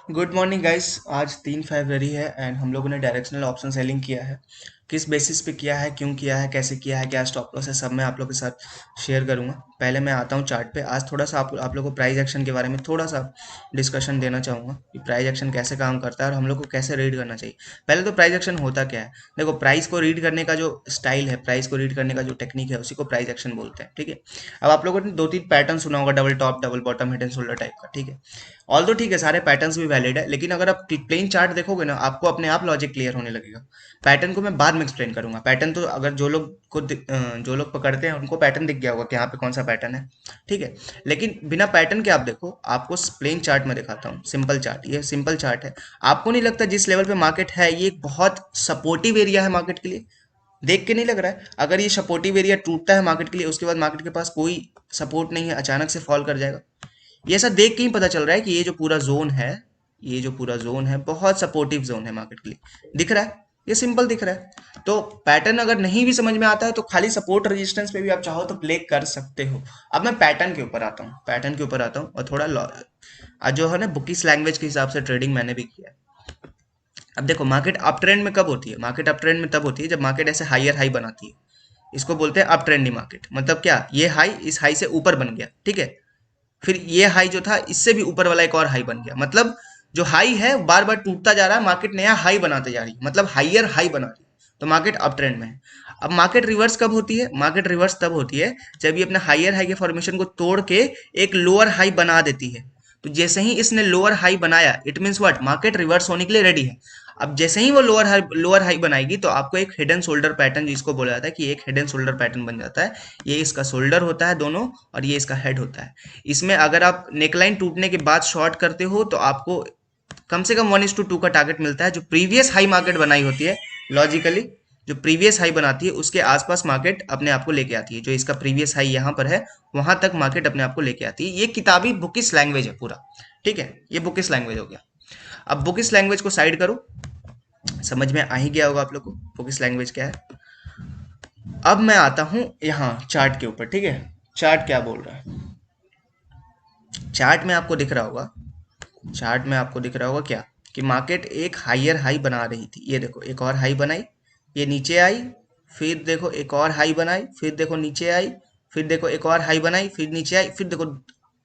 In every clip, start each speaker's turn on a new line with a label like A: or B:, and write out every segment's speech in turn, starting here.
A: Good morning guys. आज 3 फरवरी है and हम लोगों ने डायरेक्शनल ऑप्शन सेलिंग किया है। किस बेसिस पे किया है, क्यों किया है, कैसे किया है, क्या स्टॉप लॉस है, सब मैं आप लोगों के साथ शेयर करूंगा। पहले मैं आता हूं चार्ट पे। आज थोड़ा सा आप लोगों को प्राइस एक्शन के बारे में थोड़ा सा डिस्कशन देना चाहूंगा कि प्राइस एक्शन कैसे काम करता है और हम लोग को कैसे रीड करना चाहिए। पहले तो प्राइस एक्शन होता क्या है। देखो, प्राइस को रीड करने का जो स्टाइल है, प्राइस को रीड करने का जो टेक्निक है, उसी को प्राइस एक्शन बोलते हैं। ठीक है। अब आप लोगों ने 2-3 पैटर्न सुना होगा, double top, double bottom, head and shoulder type का। ठीक है। ऑल तो ठीक है, सारे पैटर्न्स भी वैलिड है, लेकिन अगर आप प्लेन चार्ट देखोगे ना, आपको अपने आप लॉजिक क्लियर होने लगेगा। पैटर्न को मैं बाद में एक्सप्लेन करूंगा। पैटर्न तो अगर जो लोग पकड़ते हैं उनको पैटर्न दिख गया होगा कि यहाँ पे कौन सा पैटर्न है। ठीक है। लेकिन बिना पैटर्न के आप देखो, आपको प्लेन चार्ट में दिखाता हूँ, सिंपल चार्ट। ये सिंपल चार्ट है। आपको नहीं लगता जिस लेवल पे मार्केट है, ये एक बहुत सपोर्टिव एरिया है मार्केट के लिए? देख के नहीं लग रहा है? अगर ये सपोर्टिव एरिया टूटता है मार्केट के लिए, उसके बाद मार्केट के पास कोई सपोर्ट नहीं है, अचानक से फॉल कर जाएगा। ये ऐसा देख के ही पता चल रहा है कि ये जो पूरा जोन है, ये जो पूरा जोन है बहुत सपोर्टिव जोन है मार्केट के लिए। दिख रहा है? ये सिंपल दिख रहा है। तो पैटर्न अगर नहीं भी समझ में आता है तो खाली सपोर्ट रेजिस्टेंस पे भी आप चाहो तो प्ले कर सकते हो। अब मैं पैटर्न के ऊपर आता हूँ, पैटर्न के ऊपर आता हूँ और थोड़ा आज जो है ना, बुकिस लैंग्वेज के हिसाब से ट्रेडिंग मैंने भी किया है। अब देखो, मार्केट अप ट्रेंड में कब होती है? मार्केट अप ट्रेंड में तब होती है जब मार्केट ऐसे हायर हाई बनाती है। इसको बोलते हैं अप ट्रेंडी मार्केट। मतलब क्या, ये हाई इस हाई से ऊपर बन गया। ठीक है। फिर ये हाई जो था, इससे भी ऊपर वाला एक और हाई बन गया। मतलब जो हाई है बार बार टूटता जा रहा है, मार्केट नया हाई बनाते जा रही है, मतलब हाइयर हाई बना रही है। तो मार्केट अप ट्रेंड में है। अब मार्केट रिवर्स कब होती है? मार्केट रिवर्स तब होती है जब ये अपने हाइयर हाई के फॉर्मेशन को तोड़ के एक लोअर हाई बना देती है। तो जैसे ही इसने लोअर हाई बनाया, it means what, market reverse होने के लिए रेडी है। अब जैसे ही वो लोअर हाई बनाएगी तो आपको एक हिडन शोल्डर पैटर्न, जिसको बोला जाता है कि एक हिडन शोल्डर पैटर्न बन जाता है। ये इसका शोल्डर होता है दोनों, और ये इसका हेड होता है। इसमें अगर आप नेकलाइन टूटने के बाद शॉर्ट करते हो तो आपको कम से कम 1:2 का टारगेट मिलता है। जो प्रीवियस हाई मार्केट बनाई होती है, लॉजिकली जो प्रीवियस हाई बनाती है उसके आसपास मार्केट अपने आप को लेके आती है। जो इसका प्रीवियस हाई यहाँ पर है, वहां तक मार्केट अपने आप को लेके आती है। ये किताबी बुकिश लैंग्वेज है पूरा। ठीक है। ये बुकिश लैंग्वेज हो गया। अब बुकिश लैंग्वेज को साइड करो, समझ में आ ही गया होगा आप लोग को बुकिश लैंग्वेज क्या है। अब मैं आता हूं यहाँ चार्ट के ऊपर। ठीक है। चार्ट क्या बोल रहा है? चार्ट में आपको दिख रहा होगा, चार्ट में आपको दिख रहा होगा क्या, कि मार्केट एक हाइयर हाई बना रही थी। ये देखो, एक और हाई बनाई, ये नीचे आई, फिर देखो एक और हाई बनाई, फिर देखो नीचे आई, फिर देखो एक और हाई बनाई, फिर नीचे आई, फिर देखो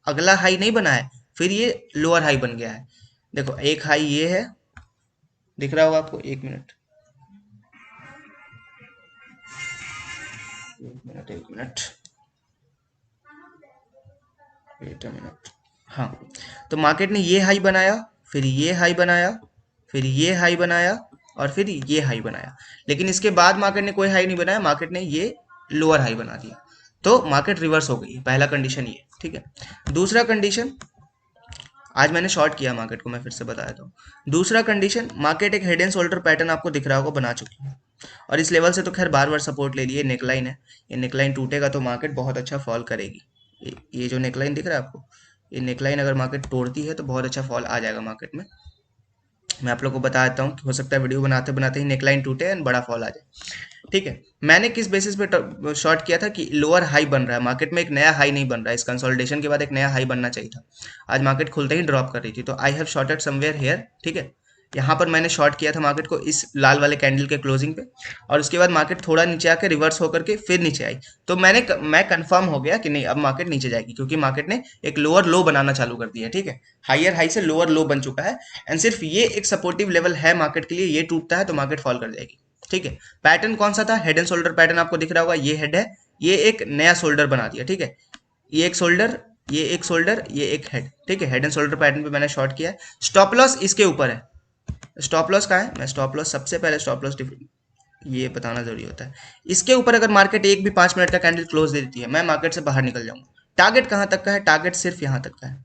A: अगला हाई नहीं बना है, फिर ये लोअर हाई बन गया है। देखो, एक हाई ये है, दिख रहा होगा आपको। एक मिनट, एक मिनट, एक मिनट, वेट अ मिनट। हाँ। तो मार्केट ने ये हाई बनाया, फिर ये हाई बनाया, फिर ये हाई बनाया, और फिर ये हाई बनाया। लेकिन इसके बाद मार्केट ने कोई हाई नहीं बनाया, मार्केट ने ये लोअर हाई बना दिया। तो मार्केट रिवर्स हो गई। पहला कंडीशन ये। ठीक है। दूसरा कंडीशन, आज मैंने शॉर्ट किया मार्केट को, मैं फिर से बता देता हूँ। दूसरा कंडीशन, मार्केट एक हेड एंड शोल्डर पैटर्न आपको दिख रहा होगा बना चुकी है, और इस लेवल से तो खैर बार बार सपोर्ट ले लिए। नेकलाइन है, ये नेकलाइन टूटेगा तो मार्केट बहुत अच्छा फॉल करेगी। ये जो नेकलाइन दिख रहा है आपको, ये नेकलाइन अगर मार्केट तोड़ती है तो बहुत अच्छा फॉल आ जाएगा मार्केट में। मैं आप लोग को बता देता हूँ कि हो सकता है वीडियो बनाते बनाते ही नेकलाइन टूटे एंड बड़ा फॉल आ जाए। ठीक है। मैंने किस बेसिस पे शॉर्ट किया था कि लोअर हाई बन रहा है मार्केट में, एक नया हाई नहीं बन रहा है। इस कंसोलिडेशन के बाद एक नया हाई बनना चाहिए था। आज मार्केट खुलते ही ड्रॉप कर रही थी, तो I have shorted somewhere here. ठीक है। यहाँ पर मैंने शॉर्ट किया था मार्केट को इस लाल वाले कैंडल के क्लोजिंग पे, और उसके बाद मार्केट थोड़ा नीचे आके रिवर्स होकर के फिर नीचे आई। तो मैं कंफर्म हो गया कि नहीं, अब मार्केट नीचे जाएगी, क्योंकि मार्केट ने एक लोअर लो बनाना चालू कर दिया है। ठीक है। हाइयर हाई से लोअर लो बन चुका है, एंड सिर्फ ये एक सपोर्टिव लेवल है मार्केट के लिए। ये टूटता है तो मार्केट फॉल कर जाएगी। ठीक है। पैटर्न कौन सा था? हेड एंड शोल्डर पैटर्न आपको दिख रहा होगा। ये हेड है, ये एक नया शोल्डर बना दिया। ठीक है। ये एक शोल्डर, ये एक शोल्डर, ये एक हेड। ठीक है। हेड एंड शोल्डर पैटर्न पे मैंने शॉर्ट किया है। स्टॉप लॉस इसके ऊपर है। स्टॉप लॉस कहाँ है? मैं स्टॉप लॉस, सबसे पहले स्टॉप लॉस ये बताना जरूरी होता है। इसके ऊपर अगर मार्केट एक भी 5 मिनट का कैंडल क्लोज दे देती है, मैं मार्केट से बाहर निकल जाऊंगा। टारगेट कहाँ तक का है? टारगेट सिर्फ यहाँ तक का है।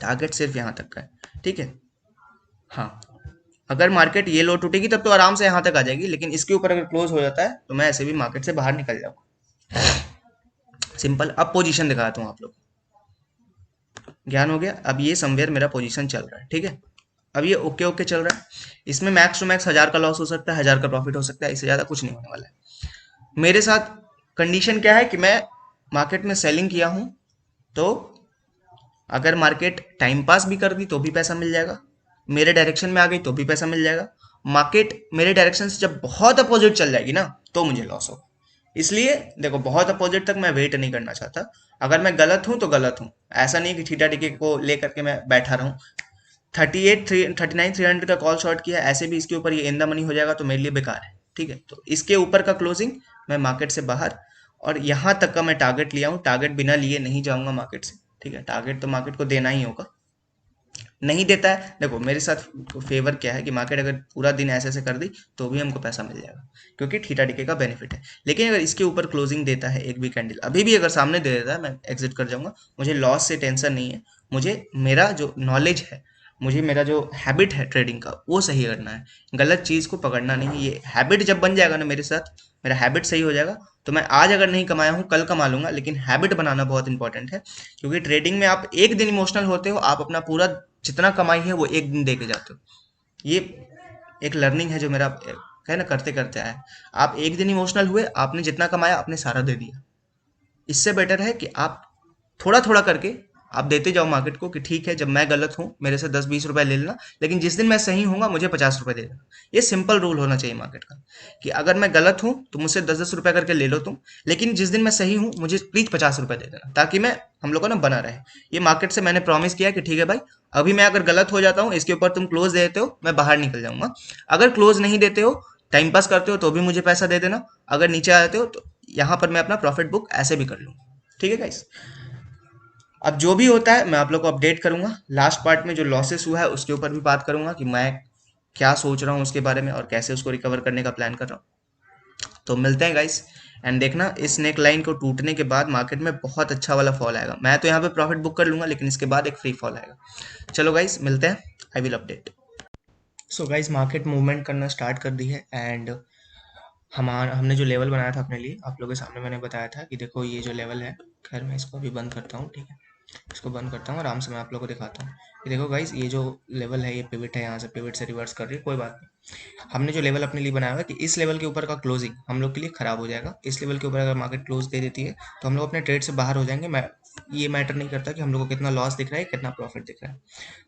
A: टारगेट सिर्फ यहाँ तक का है। ठीक है। हाँ। अगर मार्केट ये लो टूटेगी तब तो आराम से यहाँ तक आ जाएगी, लेकिन इसके ऊपर अगर क्लोज हो जाता है तो मैं ऐसे भी मार्केट से बाहर निकल जाऊंगा। सिंपल। अब पोजीशन दिखाता हूँ आप लोग, ज्ञान हो गया। अब ये समवेयर मेरा पोजीशन चल रहा है। ठीक है। अब ये ओके ओके चल रहा है। इसमें मैक्स टू मैक्स 1000 का लॉस हो सकता है, 1000 का प्रॉफिट हो सकता है, इससे ज्यादा कुछ नहीं होने वाला है। मेरे साथ कंडीशन क्या है कि मैं मार्केट में सेलिंग किया हूं, तो अगर मार्केट टाइम पास भी कर दी तो भी पैसा मिल जाएगा, मेरे डायरेक्शन में आ गई तो भी पैसा मिल जाएगा, मार्केट मेरे डायरेक्शन से जब बहुत अपोजिट चल जाएगी ना तो मुझे लॉस होगा। इसलिए देखो, बहुत अपोजिट तक मैं वेट नहीं करना चाहता। अगर मैं गलत हूं तो गलत हूं, ऐसा नहीं कि थीटा टिके को लेकर के मैं बैठा रहूं। 39 300 का कॉल शॉर्ट किया, ऐसे भी इसके ऊपर ये इन द मनी हो जाएगा तो मेरे लिए बेकार है। ठीक है, तो इसके ऊपर का क्लोजिंग मैं मार्केट से बाहर, और यहाँ तक का मैं टारगेट लिया हूँ, टारगेट बिना लिए नहीं जाऊंगा मार्केट से। ठीक है, टारगेट तो मार्केट को देना ही होगा। नहीं देता है, देखो मेरे साथ फेवर क्या है कि मार्केट अगर पूरा दिन ऐसे ऐसे कर दी तो भी हमको पैसा मिल जाएगा, क्योंकि थीटा डिके का बेनिफिट है। लेकिन अगर इसके ऊपर क्लोजिंग देता है एक भी कैंडल, अभी भी अगर सामने दे देता है, मैं एग्जिट कर जाऊंगा। मुझे लॉस से टेंशन नहीं है। मुझे मेरा जो नॉलेज है, मुझे मेरा जो हैबिट है ट्रेडिंग का, वो सही करना है, गलत चीज़ को पकड़ना नहीं है। ये हैबिट जब बन जाएगा ना मेरे साथ, मेरा हैबिट सही हो जाएगा, तो मैं आज अगर नहीं कमाया हूँ कल कमा लूंगा। लेकिन हैबिट बनाना बहुत इंपॉर्टेंट है, क्योंकि ट्रेडिंग में आप एक दिन इमोशनल होते हो, आप अपना पूरा जितना कमाई है वो एक दिन दे के जाते हो। ये एक लर्निंग है जो मेरा है ना, करते करते आया है। आप एक दिन इमोशनल हुए, आपने जितना कमाया आपने सारा दे दिया। इससे बेटर है कि आप थोड़ा थोड़ा करके आप देते जाओ मार्केट को, कि ठीक है जब मैं गलत हूँ मेरे से 10 20 रुपए ले लेना, लेकिन जिस दिन मैं सही हूँ मुझे 50 रुपए दे देना। ये सिंपल रूल होना चाहिए मार्केट का, कि अगर मैं गलत हूँ तो मुझसे 10 10 रुपए करके ले लो तुम, लेकिन जिस दिन मैं सही हूँ मुझे प्लीज 50 रुपए दे देना, ताकि मैं हम लोग को ना बना रहे। ये मार्केट से मैंने प्रॉमिस किया कि ठीक है भाई, अभी मैं अगर गलत हो जाता हूँ, इसके ऊपर तुम क्लोज दे देते हो, मैं बाहर निकल जाऊंगा। अगर क्लोज नहीं देते हो, टाइम पास करते हो, तो भी मुझे पैसा दे देना। अगर नीचे आ जाते हो तो यहाँ पर मैं अपना प्रॉफिट बुक ऐसे भी कर लूंगा। ठीक है गाइस, अब जो भी होता है मैं आप लोग को अपडेट करूंगा। लास्ट पार्ट में जो लॉसेस हुआ है उसके ऊपर भी बात करूंगा, कि मैं क्या सोच रहा हूँ उसके बारे में और कैसे उसको रिकवर करने का प्लान कर रहा हूँ। तो मिलते हैं गाइस। एंड देखना, इस नेक लाइन को टूटने के बाद मार्केट में बहुत अच्छा वाला फॉल आएगा। मैं तो यहाँ पे प्रॉफिट बुक कर लूंगा, लेकिन इसके बाद एक फ्री फॉल आएगा। चलो गाइस, मिलते हैं। I will update. So guys, market movement करना स्टार्ट कर दी है, एंड हमारा हमने जो लेवल बनाया था अपने लिए, आप लोगों के सामने मैंने बताया था कि देखो ये जो लेवल है। खैर मैं इसको अभी बंद करता हूँ, ठीक है। इसको बंद करता हूँ, आराम से मैं आप लोगों को दिखाता हूँ। ये देखो गाइस, ये जो लेवल है, ये पिवट है, यहाँ से पिवट से रिवर्स कर रही है, कोई बात नहीं। हमने जो लेवल अपने लिए बनाया हुआ है कि इस लेवल के ऊपर का क्लोजिंग हम लोग के लिए खराब हो जाएगा। इस लेवल के ऊपर अगर मार्केट क्लोज दे देती है तो हम लोग अपने ट्रेड से बाहर हो जाएंगे। ये मैटर नहीं करता कि हम लोग को कितना लॉस दिख रहा है कितना प्रॉफिट दिख रहा है।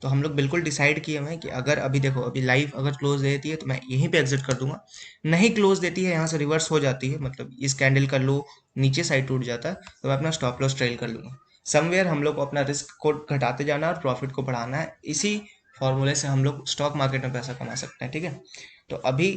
A: तो हम लोग बिल्कुल डिसाइड किए हुए हैं कि अगर अभी देखो, अभी लाइव अगर क्लोज दे देती है तो मैं यहीं पे एग्जिट कर दूंगा। नहीं क्लोज देती है, यहाँ से रिवर्स हो जाती है, मतलब इस कैंडल का लो नीचे साइड टूट जाता है, तो मैं अपना स्टॉप लॉस ट्रेल कर लूंगा। समवेयर हम लोग को अपना रिस्क को घटाते जाना है और प्रॉफिट को बढ़ाना है। इसी फॉर्मूले से हम लोग स्टॉक मार्केट में पैसा कमा सकते हैं। ठीक है, तो अभी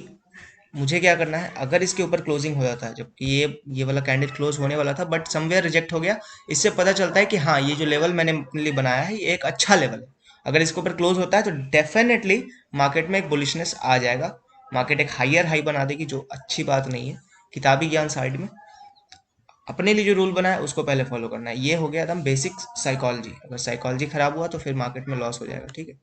A: मुझे क्या करना है, अगर इसके ऊपर क्लोजिंग हो जाता है, जबकि ये वाला कैंडल क्लोज होने वाला था बट समवेयर रिजेक्ट हो गया, इससे पता चलता है कि हाँ, ये जो लेवल मैंने अपने लिए बनाया है ये एक अच्छा लेवल है। अगर इसके ऊपर क्लोज होता है तो डेफिनेटली मार्केट में एक बुलिशनेस आ जाएगा। मार्केट एक हाइयर हाई बना देगी, जो अच्छी बात नहीं है। किताबी ज्ञान साइड में, अपने लिए जो रूल बना है उसको पहले फॉलो करना है। ये हो गया एकदम बेसिक साइकोलॉजी। अगर साइकोलॉजी खराब हुआ तो फिर मार्केट में लॉस हो जाएगा। ठीक है,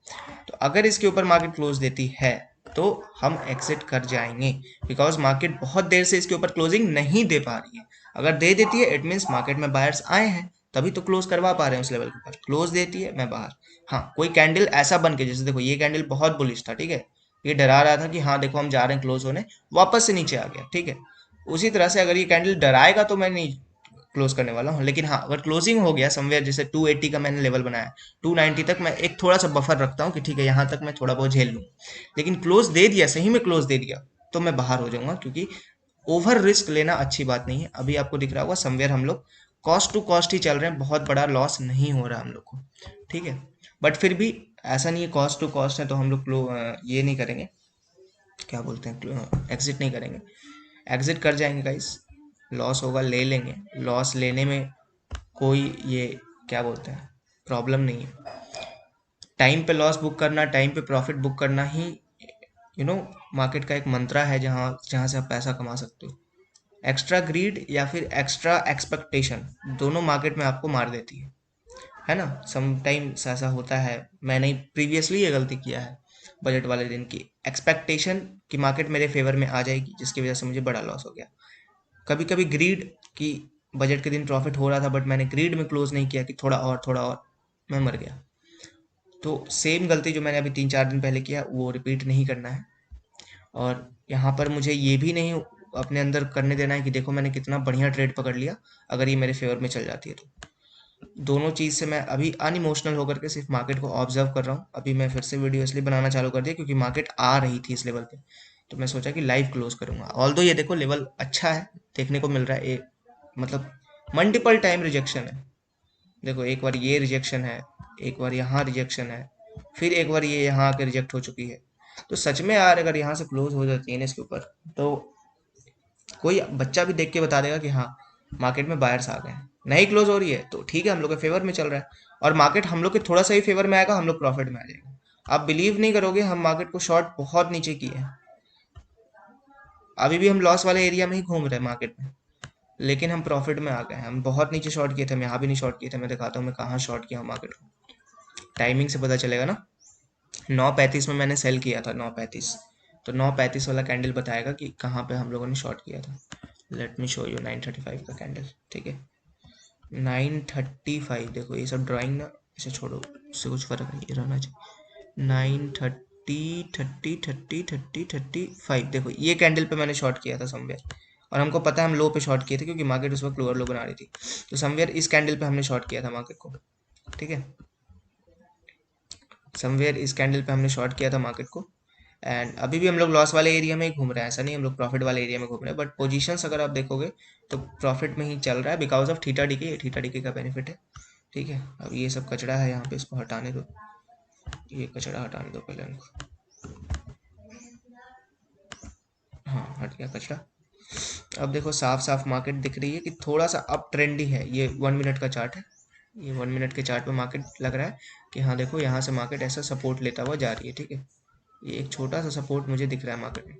A: तो अगर इसके ऊपर मार्केट क्लोज देती है तो हम एग्जिट कर जाएंगे, बिकॉज मार्केट बहुत देर से इसके ऊपर क्लोजिंग नहीं दे पा रही है। अगर दे देती है इट मीन्स मार्केट में बायर्स आए हैं, तभी तो क्लोज करवा पा रहे हैं उस लेवल के ऊपर। क्लोज देती है मैं बाहर। हाँ, कोई कैंडल ऐसा बन के, जैसे देखो ये कैंडल बहुत बुलिश था, ठीक है, ये डरा रहा था कि हाँ देखो हम जा रहे हैं क्लोज होने, वापस से नीचे आ गया। ठीक है, उसी तरह से अगर ये कैंडल डराएगा तो मैं नहीं क्लोज करने वाला हूँ। लेकिन हाँ, अगर क्लोजिंग हो गया समवेयर, जैसे 280 का मैंने लेवल बनाया, 290 तक मैं एक थोड़ा सा बफर रखता हूँ कि ठीक है यहाँ तक मैं थोड़ा बहुत झेल लूँ। लेकिन क्लोज दे दिया, सही में क्लोज दे दिया, तो मैं बाहर हो जाऊंगा, क्योंकि ओवर रिस्क लेना अच्छी बात नहीं है। अभी आपको दिख रहा होगा समवेयर हम लोग कॉस्ट टू कॉस्ट ही चल रहे हैं, बहुत बड़ा लॉस नहीं हो रहा हम लोग को। ठीक है, बट फिर भी ऐसा नहीं है कॉस्ट टू कॉस्ट है तो हम लोग ये नहीं करेंगे, क्या बोलते हैं, एग्जिट नहीं करेंगे। एग्जिट कर जाएंगे गाइस। लॉस होगा ले लेंगे, लॉस लेने में कोई ये क्या बोलते हैं प्रॉब्लम नहीं है। टाइम पे लॉस बुक करना, टाइम पे प्रॉफिट बुक करना ही मार्केट का एक मंत्रा है, जहाँ जहाँ से आप पैसा कमा सकते हो। एक्स्ट्रा ग्रीड या फिर एक्स्ट्रा एक्सपेक्टेशन दोनों मार्केट में आपको मार देती है ना। समटाइम्स ऐसा होता है, मैंने प्रीवियसली ये गलती किया है बजट वाले दिन की एक्सपेक्टेशन कि मार्केट मेरे फेवर में आ जाएगी, जिसकी वजह से मुझे बड़ा लॉस हो गया। कभी कभी ग्रीड की, बजट के दिन प्रॉफिट हो रहा था बट मैंने ग्रीड में क्लोज नहीं किया कि थोड़ा और, मैं मर गया। तो सेम गलती जो मैंने अभी 3 4 दिन पहले किया वो रिपीट नहीं करना है। और यहाँ पर मुझे ये भी नहीं अपने अंदर करने देना है कि देखो मैंने कितना बढ़िया ट्रेड पकड़ लिया, अगर ये मेरे फेवर में चल जाती है तो। दोनों चीज़ से मैं अभी अनइमोशनल होकर के सिर्फ मार्केट को ऑब्जर्व कर रहा हूँ। अभी मैं फिर से वीडियो इसलिए बनाना चालू कर दिया क्योंकि मार्केट आ रही थी इस लेवल पे, तो मैं सोचा कि लाइव क्लोज करूंगा। ऑल दो ये देखो लेवल अच्छा है, देखने को मिल रहा है, मतलब मल्टीपल टाइम रिजेक्शन है। देखो एक बार ये रिजेक्शन है, एक बार यहाँ रिजेक्शन है, फिर एक बार ये यहाँ आके रिजेक्ट हो चुकी है। तो सच में यार अगर यहाँ से क्लोज हो जाती है ना इसके ऊपर, तो कोई बच्चा भी देख के बता देगा कि हाँ मार्केट में बायर्स आ गए हैं। नहीं क्लोज हो रही है तो ठीक है, हम लोग के फेवर में चल रहा है, और मार्केट हम लोग के थोड़ा सा ही फेवर में आएगा, हम लोग प्रॉफिट में आ जाएंगे। आप बिलीव नहीं करोगे, हम मार्केट को शॉर्ट बहुत नीचे किए हैं, अभी भी हम लॉस वाले एरिया में ही घूम रहे हैं मार्केट में, लेकिन हम प्रॉफिट में आ गए हैं। हम बहुत नीचे शॉर्ट किए थे, हम यहाँ भी नहीं शॉर्ट किए थे। मैं दिखाता हूँ मैं कहाँ शॉर्ट किया हूँ मार्केट को, टाइमिंग से पता चलेगा ना। 9:35 में मैंने सेल किया था, 9:35, तो 9:35 वाला कैंडल बताएगा कि कहाँ पे हम लोगों ने शॉर्ट किया था। लेट मी शो यू 9:35 का कैंडल, ठीक है। 9:35, देखो ये सब ड्राइंग ना, इसे छोड़ो, इससे कुछ फर्क नहीं रहना चाहिए। 9:30 देखो ये कैंडल पे मैंने शॉर्ट किया था समवेयर, और हमको पता है हम लो पे शॉर्ट किए थे क्योंकि मार्केट उस वक्त लोअर लो बना रही थी। तो समवेयर इस कैंडल पे हमने शॉर्ट किया था मार्केट को, ठीक है। समवेयर इस कैंडल पे हमने शॉर्ट किया था मार्केट को, एंड अभी भी हम लोग लॉस वाले एरिया में ही घूम रहे हैं, ऐसा नहीं हम लोग प्रॉफिट वाले एरिया में घूम रहे हैं। बट पोजीशंस अगर आप देखोगे तो प्रॉफिट में ही चल रहा है बिकॉज ऑफ थीटा डीके, ये थीटा डीके का बेनिफिट है, ठीक है। अब ये सब कचरा है यहाँ पे, इसको हटाने दो, ये कचरा हटाने दो पहले हमको। हाँ हट गया कचरा। अब देखो साफ साफ मार्केट दिख रही है कि थोड़ा सा अप ट्रेंड ही है। ये 1 मिनट का चार्ट है, ये 1 मिनट के चार्ट पे मार्केट लग रहा है कि हाँ देखो यहाँ से मार्केट ऐसा सपोर्ट लेता हुआ जा रही है, ठीक है। ये एक छोटा सा सपोर्ट मुझे दिख रहा है मार्केट में।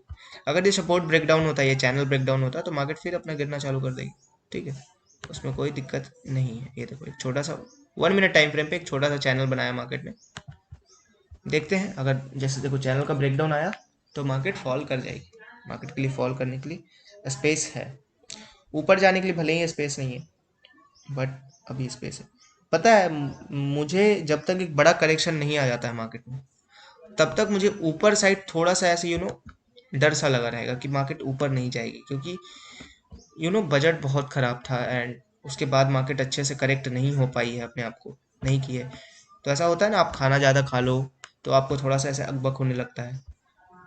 A: अगर ये सपोर्ट ब्रेक डाउन होता है, ये चैनल ब्रेक डाउन होता है, तो मार्केट फिर अपना गिरना चालू कर देगी, ठीक है। उसमें कोई दिक्कत नहीं है। ये देखो एक छोटा सा 1 मिनट टाइम फ्रेम पे एक छोटा सा चैनल बनाया मार्केट ने। देखते हैं अगर जैसे देखो चैनल का ब्रेक डाउन आया तो मार्केट फॉल कर जाएगी। मार्केट के लिए फॉल करने के लिए स्पेस है, ऊपर जाने के लिए भले ही स्पेस नहीं है, बट अभी स्पेस है। पता है मुझे जब तक एक बड़ा करेक्शन नहीं आ जाता है मार्केट में, तब तक मुझे ऊपर साइड थोड़ा सा ऐसे डर सा लगा रहेगा कि मार्केट ऊपर नहीं जाएगी, क्योंकि बजट बहुत ख़राब था, एंड उसके बाद मार्केट अच्छे से करेक्ट नहीं हो पाई है, अपने आप को नहीं की है। तो ऐसा होता है ना, आप खाना ज़्यादा खा लो तो आपको थोड़ा सा ऐसे अकबक होने लगता है,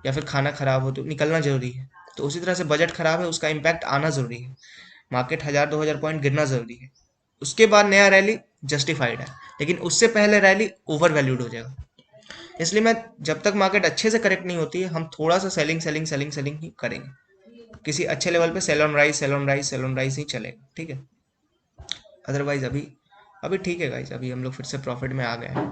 A: या फिर खाना खराब हो तो निकलना ज़रूरी है। तो उसी तरह से बजट खराब है, उसका इम्पैक्ट आना ज़रूरी है। मार्केट 1000-2000 पॉइंट गिरना ज़रूरी है, उसके बाद नया रैली जस्टिफाइड है, लेकिन उससे पहले रैली ओवर वैल्यूड हो जाएगा। इसलिए मैं, जब तक मार्केट अच्छे से करेक्ट नहीं होती है, हम थोड़ा सा सेलिंग सेलिंग सेलिंग सेलिंग ही करेंगे। किसी अच्छे लेवल पे sell on rise, sell on rise, sell on rise ही चलेगा, ठीक है। अदरवाइज अभी अभी ठीक है गाइज, अभी हम लोग फिर से प्रॉफिट में आ गए हैं,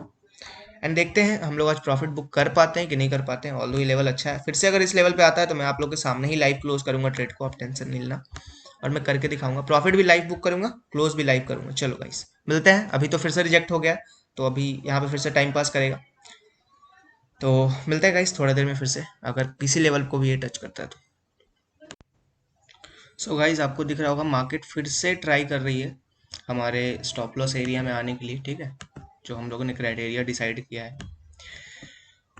A: एंड देखते हैं हम लोग आज प्रॉफिट बुक कर पाते हैं कि नहीं कर पाते हैं। ऑल्दो ये लेवल अच्छा है, फिर से अगर इस लेवल पे आता है तो मैं आप लोग के सामने ही लाइव क्लोज करूंगा ट्रेड को, आप टेंशन नहीं लेना। और मैं करके दिखाऊंगा, प्रॉफिट भी लाइव बुक करूंगा, क्लोज भी लाइव करूंगा। चलो गाइस मिलते हैं। अभी तो फिर से रिजेक्ट हो गया, तो अभी यहाँ पे फिर से टाइम पास करेगा, तो मिलते हैं गाइस थोड़ा देर में फिर से, अगर किसी लेवल को भी ये टच करता है तो। सो गाइस आपको दिख रहा होगा मार्केट फिर से ट्राई कर रही है हमारे स्टॉप लॉस एरिया में आने के लिए, ठीक है। जो हम लोगों ने क्राइटेरिया डिसाइड किया है,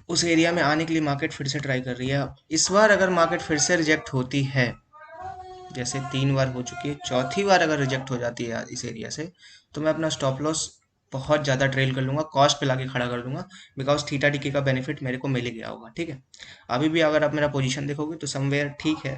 A: उस एरिया में आने के लिए मार्केट फिर से ट्राई कर रही है। इस बार अगर मार्केट फिर से रिजेक्ट होती है, जैसे 3 बार हो चुकी है, चौथी बार अगर रिजेक्ट हो जाती है इस एरिया से, तो मैं अपना स्टॉप लॉस बहुत ज़्यादा ट्रेल कर लूंगा, कॉस्ट पे लाके खड़ा कर दूंगा, बिकॉज थीटा डीके का बेनिफिट मेरे को मिल गया होगा, ठीक है। अभी भी अगर आप मेरा पोजीशन देखोगे तो समवेयर ठीक है,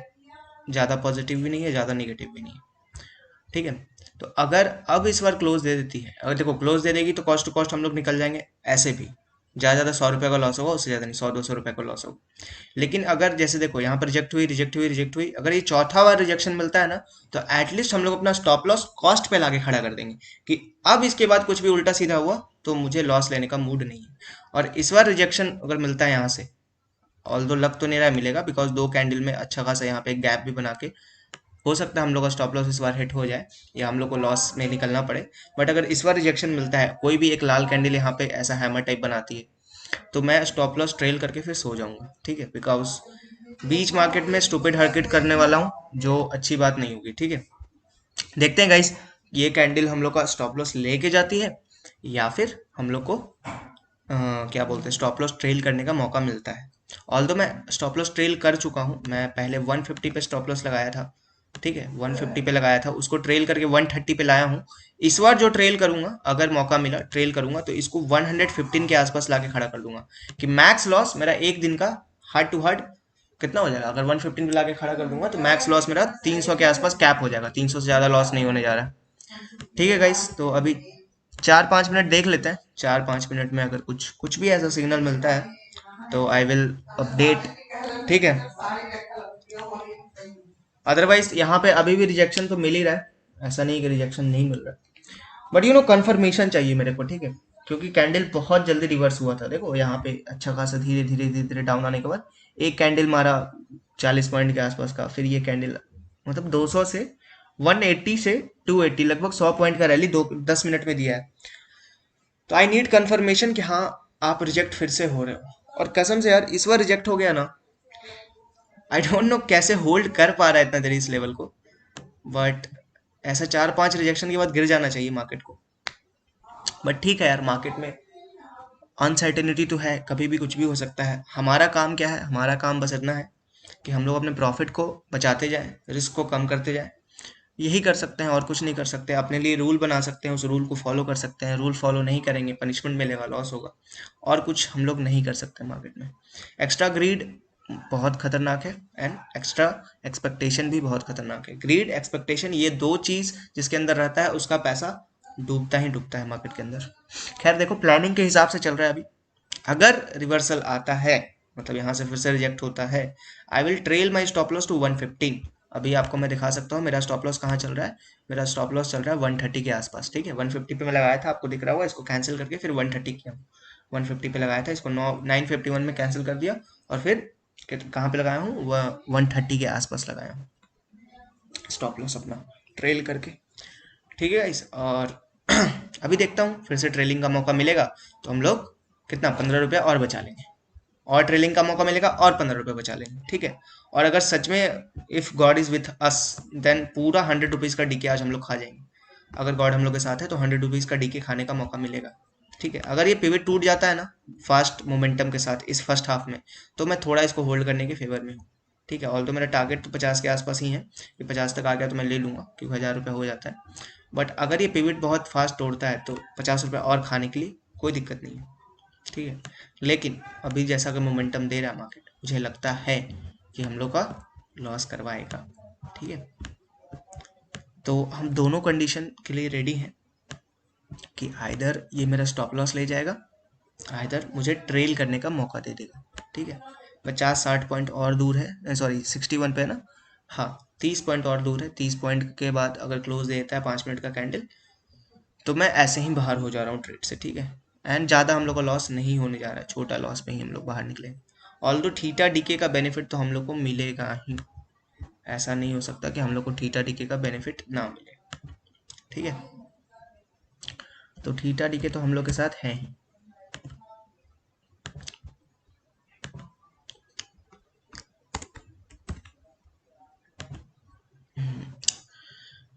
A: ज़्यादा पॉजिटिव भी नहीं है, ज़्यादा निगेटिव भी नहीं है, ठीक है। तो अगर अब इस बार क्लोज दे देती है, अगर देखो क्लोज दे देगी तो कॉस्ट टू कॉस्ट हम लोग निकल जाएंगे, ऐसे भी ज़्यादा 100 रुपये का लॉस होगा, उससे ज़्यादा नहीं, 100-200 रुपये का लॉस होगा। लेकिन अगर जैसे देखो यहाँ पर रिजेक्ट हुई, रिजेक्ट हुई, रिजेक्ट हुई, अगर ये चौथा बार रिजेक्शन मिलता है ना, तो एटलीस्ट हम लोग अपना स्टॉप लॉस कॉस्ट पे लाके खड़ा कर देंगे कि अब इसके बाद कुछ भी उल्टा सीधा हुआ तो मुझे लॉस लेने का मूड नहीं है। और इस बार रिजेक्शन अगर मिलता है यहाँ से, ऑल दो लग तो नहीं रहा मिलेगा, बिकॉज 2 कैंडल में अच्छा खासा यहाँ पे एक गैप भी बना के हो सकता है हम लोग का स्टॉप लॉस इस बार हिट हो जाए, या हम लोग को लॉस में निकलना पड़े। बट अगर इस बार रिजेक्शन मिलता है, कोई भी एक लाल कैंडल यहाँ पे ऐसा हैमर टाइप बनाती है, तो मैं स्टॉप लॉस ट्रेल करके फिर सो जाऊंगा, ठीक है। बिकॉज बीच मार्केट में स्टूपिड हरकत करने वाला हूँ, जो अच्छी बात नहीं होगी, ठीक है। देखते हैं गाइस, ये कैंडल हम लोग का स्टॉप लॉस लेके जाती है, या फिर हम लोग को क्या बोलते हैं स्टॉप लॉस ट्रेल करने का मौका मिलता है। ऑल्दो मैं स्टॉप लॉस ट्रेल कर चुका हूँ, मैं पहले 150 पे स्टॉप लॉस लगाया था, ठीक है, 150 पे लगाया था, उसको ट्रेल करके 130 पे लाया हूँ। इस बार जो ट्रेल करूंगा, अगर मौका मिला ट्रेल करूंगा, तो इसको 115 के आसपास लाके खड़ा कर दूंगा, कि मैक्स लॉस मेरा एक दिन का हार्ड टू हार्ड कितना हो जाएगा। अगर 115 पे लाके खड़ा कर दूंगा तो मैक्स लॉस मेरा 300 के आसपास कैप हो जाएगा, 300 से ज्यादा लॉस नहीं होने जा रहा है। ठीक है गाइस, तो अभी 4-5 मिनट देख लेते हैं, 4-5 मिनट में अगर कुछ कुछ भी ऐसा सिग्नल मिलता है तो आई विल अपडेट। ठीक है, अदरवाइज यहाँ पे अभी भी रिजेक्शन तो मिल ही रहा है, ऐसा नहीं कि रिजेक्शन नहीं मिल रहा है, बट कंफर्मेशन चाहिए मेरे को। ठीक है, क्योंकि कैंडल बहुत जल्दी रिवर्स हुआ था, देखो यहाँ पे अच्छा खासा धीरे धीरे धीरे धीरे डाउन आने के बाद एक कैंडल मारा 40 पॉइंट के आसपास का, फिर ये कैंडल मतलब 200 से 180 से 280 लगभग 100 पॉइंट का रैली 10 मिनट में दिया है। तो आई नीड कंफर्मेशन कि हाँ आप रिजेक्ट फिर से हो रहे हो, और कसम से यार इस बार रिजेक्ट हो गया ना, आई डोंट नो कैसे होल्ड कर पा रहा है इतना देर इस लेवल को, बट ऐसा 4-5 रिजेक्शन के बाद गिर जाना चाहिए मार्केट को। बट ठीक है यार, मार्केट में अनसर्टेनिटी तो है, कभी भी कुछ भी हो सकता है। हमारा काम क्या है, हमारा काम बस इतना है कि हम लोग अपने प्रॉफिट को बचाते जाएं, रिस्क को कम करते जाएं, यही कर सकते हैं और कुछ नहीं कर सकते। अपने लिए रूल बना सकते हैं, उस रूल को फॉलो कर सकते हैं, रूल फॉलो नहीं करेंगे पनिशमेंट मिलेगा, लॉस होगा, और कुछ हम लोग नहीं कर सकते मार्केट में। एक्स्ट्रा ग्रीड बहुत खतरनाक है, एंड एक्स्ट्रा एक्सपेक्टेशन भी बहुत खतरनाक है। ग्रीड एक्सपेक्टेशन ये दो चीज जिसके अंदर रहता है उसका पैसा डूबता ही डूबता है मार्केट के अंदर। खैर देखो, प्लानिंग के हिसाब से चल रहा है अभी। अगर रिवर्सल आता है, मतलब यहाँ से फिर से रिजेक्ट होता है, I will trail my stop loss to 115। अभी आपको मैं दिखा सकता हूँ मेरा स्टॉप लॉस कहाँ चल रहा है। मेरा स्टॉप लॉस चल रहा है 130 के आसपास। ठीक है, 150 पे मैं लगाया था, आपको दिख रहा होगा, इसको कैंसिल करके फिर 130 किया। 150 पे लगाया था, इसको 951 में कैंसिल कर दिया, और फिर कहाँ पे लगाया हूँ, वह 130 के आसपास लगाया हूँ स्टॉप लॉस अपना ट्रेल करके। ठीक है गाइस, और अभी देखता हूँ फिर से ट्रेलिंग का मौका मिलेगा तो हम लोग कितना 15 रुपया और बचा लेंगे, और ट्रेलिंग का मौका मिलेगा और 15 रुपये बचा लेंगे। ठीक है, और अगर सच में if God is with us, then पूरा 100 रुपीज़ का डीके आज हम लोग खा जाएंगे। अगर गॉड हम लोग के साथ है तो 100 रुपीज़ का डीके खाने का मौका मिलेगा। ठीक है, अगर ये पिवट टूट जाता है ना फास्ट मोमेंटम के साथ इस फर्स्ट हाफ में, तो मैं थोड़ा इसको होल्ड करने के फेवर में हूँ। ठीक है, ऑल तो मेरा टारगेट तो 50 के आसपास ही है, कि 50 तक आ गया तो मैं ले लूंगा, क्योंकि 1000 रुपये हो जाता है। बट अगर ये पिवट बहुत फास्ट तोड़ता है तो 50 रुपये और खाने के लिए कोई दिक्कत नहीं है। ठीक है, लेकिन अभी जैसा कि मोमेंटम दे रहा है मार्केट, मुझे लगता है कि हम लोग का लॉस करवाएगा। ठीक है, तो हम दोनों कंडीशन के लिए रेडी हैं, कि आइदर ये मेरा स्टॉप लॉस ले जाएगा, आइदर मुझे ट्रेल करने का मौका दे देगा। ठीक है, 50-60 पॉइंट और दूर है, सॉरी 61 पे है ना, हाँ 30 पॉइंट और दूर है। 30 पॉइंट के बाद अगर क्लोज देता है 5 मिनट का कैंडल, तो मैं ऐसे ही बाहर हो जा रहा हूँ ट्रेड से। ठीक है, एंड ज़्यादा हम लोग का लॉस नहीं होने जा रहा है, छोटा लॉस में ही हम लोग बाहर निकले। ऑल दो थीटा डीके का बेनिफिट तो हम लोग को मिलेगा ही, ऐसा नहीं हो सकता कि हम लोग को थीटा डीके का बेनिफिट ना मिले। ठीक है, तो थीटा डीके तो हम लोग के साथ है ही।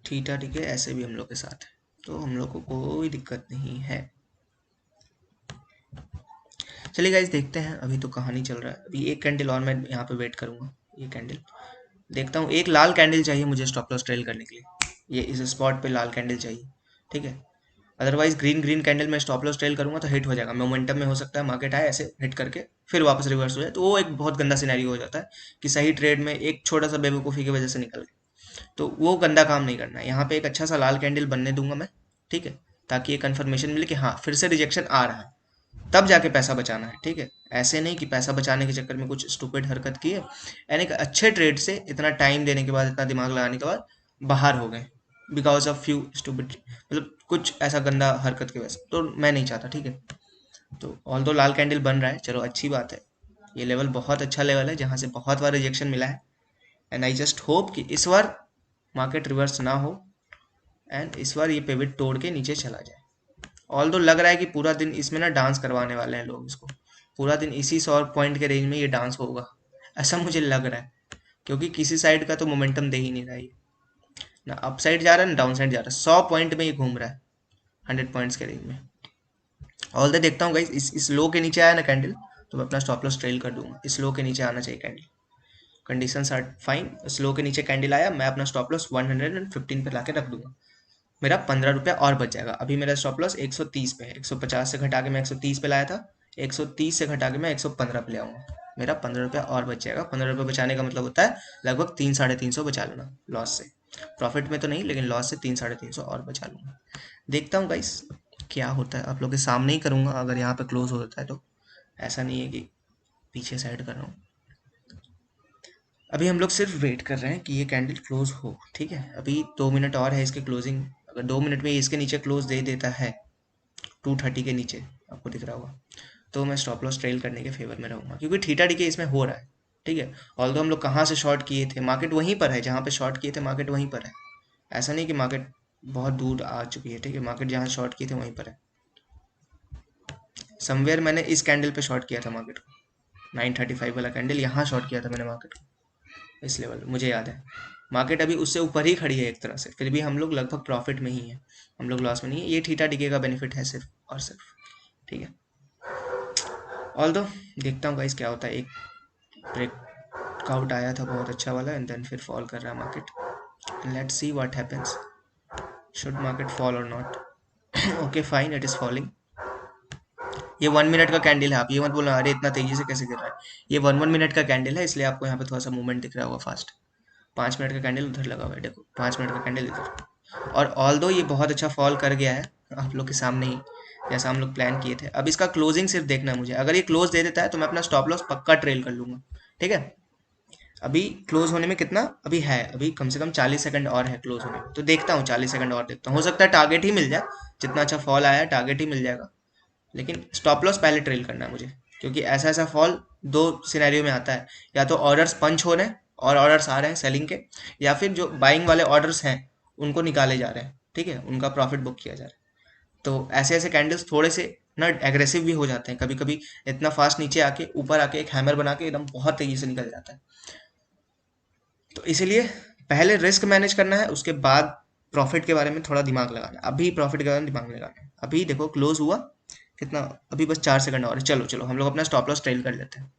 A: थीटा डीके ऐसे भी हम लोग के साथ है, तो हम लोग को कोई दिक्कत नहीं है। चलिए गाइस, देखते हैं अभी तो कहानी चल रहा है। अभी एक कैंडल और मैं यहाँ पे वेट करूंगा, ये कैंडल देखता हूँ। एक लाल कैंडल चाहिए मुझे स्टॉप लॉस ट्रेल करने के लिए, ये इस स्पॉट पे लाल कैंडल चाहिए। ठीक है, अदरवाइज ग्रीन ग्रीन कैंडल में स्टॉप लॉस ट्रेल करूंगा तो हिट हो जाएगा। मोमेंटम में हो सकता है मार्केट आए ऐसे हिट करके फिर वापस रिवर्स हो जाए, तो वो एक बहुत गंदा सिनेरियो हो जाता है, कि सही ट्रेड में एक छोटा सा बेवकूफ़ी की वजह से निकल गए। तो वो गंदा काम नहीं करना है। यहाँ पे एक अच्छा सा लाल कैंडल बनने दूंगा मैं। ठीक है, ताकि ये कंफर्मेशन मिले कि हाँ फिर से रिजेक्शन आ रहा है, तब जाके पैसा बचाना है। ठीक है, ऐसे नहीं कि पैसा बचाने के चक्कर में कुछ स्टूपिड हरकत की है, यानी कि अच्छे ट्रेड से इतना टाइम देने के बाद, इतना दिमाग लगाने के बाद बाहर हो गए बिकॉज ऑफ फ्यू स्टूपिड, मतलब कुछ ऐसा गंदा हरकत की वजह से, तो मैं नहीं चाहता। ठीक है, तो ऑल दो लाल कैंडल बन रहा है, चलो अच्छी बात है। ये लेवल बहुत अच्छा लेवल है जहाँ से बहुत बार रिजेक्शन मिला है, एंड आई जस्ट होप कि इस बार मार्केट रिवर्स ना हो, एंड इस बार ये पिवट तोड़ के नीचे चला जाए। ऑल दो लग रहा है कि पूरा दिन इसमें ना डांस करवाने वाले हैं लोग इसको, पूरा दिन इसी 100 पॉइंट के रेंज में ये डांस होगा, ऐसा मुझे लग रहा है। क्योंकि किसी साइड का तो मोमेंटम दे ही नहीं रहा है ये, ना अप साइड जा रहा है ना डाउन साइड जा रहा है, 100 पॉइंट में ये घूम रहा है 100 पॉइंट्स के रेंज में। ऑल दो देखता हूँ गाइस, इस लो के नीचे आया ना कैंडल, तो मैं अपना स्टॉप लॉस ट्रेल कर दूंगा। इस लो के नीचे आना चाहिए candle, conditions are fine. Slow के नीचे कैंडल आया, मैं अपना स्टॉप लॉस 115 पे लाके रख दूंगा, मेरा 15 रुपया और बच जाएगा। अभी मेरा स्टॉप लॉस 130 पे है, 150 से घटा के मैं 130 पे लाया था, 130 से घटा के मैं 115 पे ले आऊंगा, मेरा 15 रुपया और बच जाएगा। 15 रुपये बचाने का मतलब होता है लगभग 300-350 बचा लेना लॉस से। प्रॉफिट में तो नहीं, लेकिन लॉस से 300-350 और बचा लूंगा। देखता हूँ गाइस क्या होता है, आप लोग के सामने ही करूंगा। अगर यहाँ पे क्लोज हो जाता है तो, ऐसा नहीं है कि पीछे साइड कर रहा हूँ। अभी हम लोग सिर्फ वेट कर रहे हैं कि ये कैंडल क्लोज हो, ठीक है। अभी 2 मिनट और है इसके क्लोजिंग। अगर 2 मिनट में इसके नीचे क्लोज दे देता है 230 के नीचे, आपको दिख रहा होगा, तो मैं स्टॉप लॉस ट्रेल करने के फेवर में रहूंगा, क्योंकि थीटा डीके इसमें हो रहा है, ठीक है। ऑल्दो हम लोग कहाँ से शॉर्ट किए थे, मार्केट वहीं पर है जहाँ पे शॉर्ट किए थे, मार्केट वहीं पर है। ऐसा नहीं कि मार्केट बहुत दूर आ चुकी है, ठीक है। मार्केट जहाँ शॉर्ट किए थे वहीं पर है। समवेयर मैंने इस कैंडल पे शॉर्ट किया था मार्केट को, 935 वाला कैंडल, यहाँ शॉर्ट किया था मैंने मार्केट को, इस लेवल मुझे याद है। मार्केट अभी उससे ऊपर ही खड़ी है एक तरह से, फिर भी हम लोग लगभग प्रॉफिट में ही है, हम लोग लॉस में नहीं है। ये थीटा डीके का बेनिफिट है सिर्फ और सिर्फ, ठीक है। ऑल दो देखता हूँ गाइस क्या होता है। एक ब्रेकआउट आया था बहुत अच्छा वाला, एंड देन फिर फॉल कर रहा है market. Let's see what happens, should market fall और not. Okay fine, it is falling. ये 1 मिनट का कैंडल है, आप ये मत बोलना अरे इतना तेजी से कैसे गिर रहा है। ये 1 मिनट का कैंडल है, इसलिए आपको यहाँ पे थोड़ा सा मूवमेंट दिख रहा होगा फास्ट। 5 मिनट का कैंडल उधर लगा हुआ है, देखो 5 मिनट का कैंडल इधर। और ऑल दो ये बहुत अच्छा फॉल कर गया है आप लोग के सामने ही, जैसा हम लोग प्लान किए थे। अब इसका क्लोजिंग सिर्फ देखना है मुझे। अगर ये क्लोज दे देता है तो मैं अपना स्टॉप लॉस पक्का ट्रेल कर लूंगा, ठीक है। अभी क्लोज होने में कितना अभी है, अभी कम से कम 40 सेकंड और है क्लोज होने में, तो देखता हूँ 40 सेकंड और देखता हूँ, हो सकता है टारगेट ही मिल जाए। जितना अच्छा फॉल आया है टारगेट ही मिल जाएगा, लेकिन स्टॉप लॉस पहले ट्रेल करना है मुझे, क्योंकि ऐसा ऐसा फॉल दो सिनेरियो में आता है। या तो ऑर्डर्स पंच हो रहे हैं और ऑर्डर्स आ रहे हैं सेलिंग के, या फिर जो बाइंग वाले ऑर्डर्स हैं उनको निकाले जा रहे हैं, ठीक है, उनका प्रॉफिट बुक किया जा रहा है। तो ऐसे ऐसे कैंडल्स थोड़े से ना एग्रेसिव भी हो जाते हैं कभी कभी, इतना फास्ट नीचे आके ऊपर आके एक हैमर बना के एकदम बहुत तेजी से निकल जाता है। तो इसीलिए पहले रिस्क मैनेज करना है, उसके बाद प्रॉफिट के बारे में थोड़ा दिमाग लगाना है। अभी प्रॉफिट के बारे में दिमाग लगाना है। अभी देखो क्लोज हुआ कितना, अभी बस 4 सेकंड और है। चलो चलो हम लोग अपना स्टॉप लॉस ट्रेल कर लेते हैं।